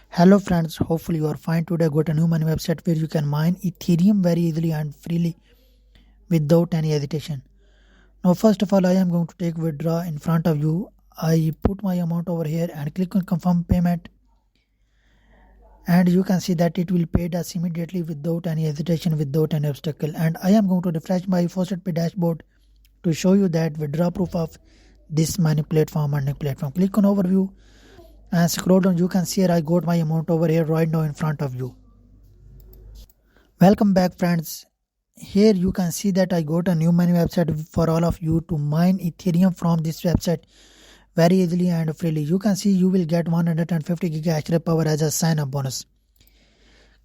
Hello friends, hopefully you are fine. Today I got a new money website where you can mine Ethereum very easily and freely without any hesitation. Now first of all I am going to take withdraw in front of you. I put my amount over here and click on confirm payment, and you can see that it will pay us immediately without any hesitation, without any obstacle. And I am going to refresh my faucet pay dashboard to show you that withdraw proof of this money platform. Click on overview and scroll down. You can see here I got my amount over here right now in front of you. Welcome back friends. Here you can see that I got a new money website for all of you to mine Ethereum from this website very easily and freely. You can see you will get 150 GB hash power as a sign up bonus.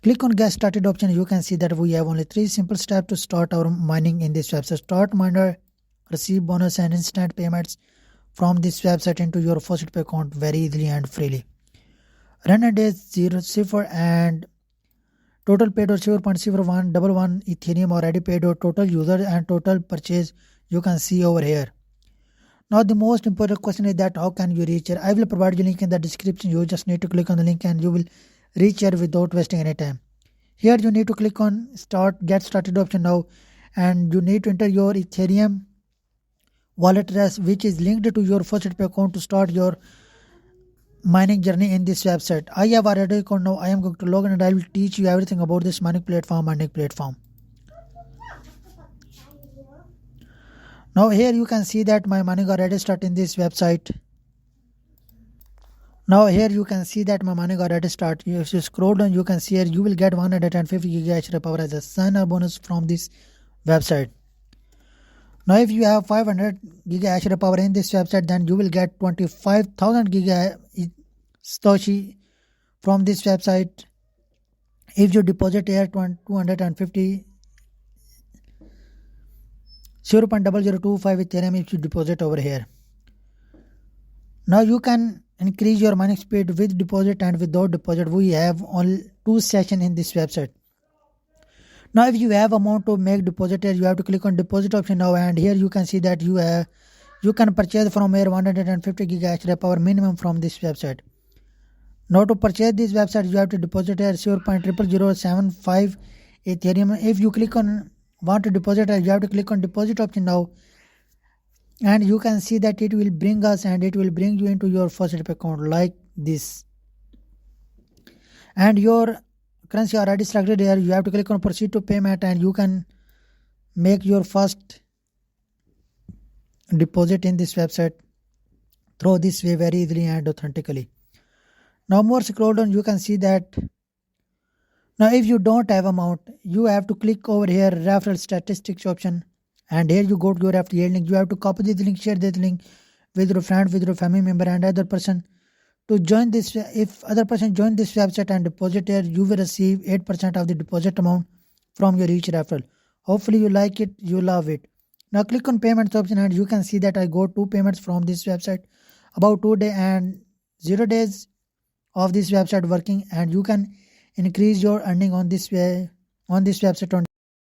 Click on get started option. You can see that we have only 3 simple steps to start our mining in this website. Start miner, receive bonus and instant payments from this website into your faucet pay account very easily and freely. Run a day 0 and total paid or 0.0111 Ethereum already paid or total user and total purchase you can see over here. Now the most important question is that how can you reach here? I will provide you link in the description. You just need to click on the link and you will reach here without wasting any time. Here you need to click on get started option now, and you need to enter your Ethereum wallet address which is linked to your faucet pay account to start your mining journey in this website. I have already account now. I am going to log in and I will teach you everything about this mining platform. Now here you can see that my mining already started in this website. If you scroll down, you can see here you will get 150 GB power as a sign-up bonus from this website. Now if you have 500 GB power in this website, then you will get 25,000 GB Satoshi from this website. If you deposit here 250 0.0025 Ethereum if you deposit over here. Now you can increase your mining speed with deposit and without deposit. We have only 2 sessions in this website. Now if you have amount to make deposit here, you have to click on deposit option now, and here you can see that you can purchase from here 150 GB power minimum from this website. Now to purchase this website, you have to deposit here 0.00075 Ethereum. If you click on want to deposit, you have to click on deposit option now, and you can see that it will bring us and it will bring you into your faucet account like this, and your currency already selected here. You have to click on proceed to payment and you can make your first deposit in this website through this way very easily and authentically. Now more scroll down, you can see that now if you don't have amount, you have to click over here referral statistics option, and here you go to your FTL link. You have to copy this link, share this link with your friend, with your family member and other person to join this. If other person join this website and deposit here, you will receive 8% of the deposit amount from your each referral. Hopefully you like it, you love it. Now click on payments option and you can see that I got 2 payments from this website about 2 days and 0 days of this website working, and you can increase your earning on this website on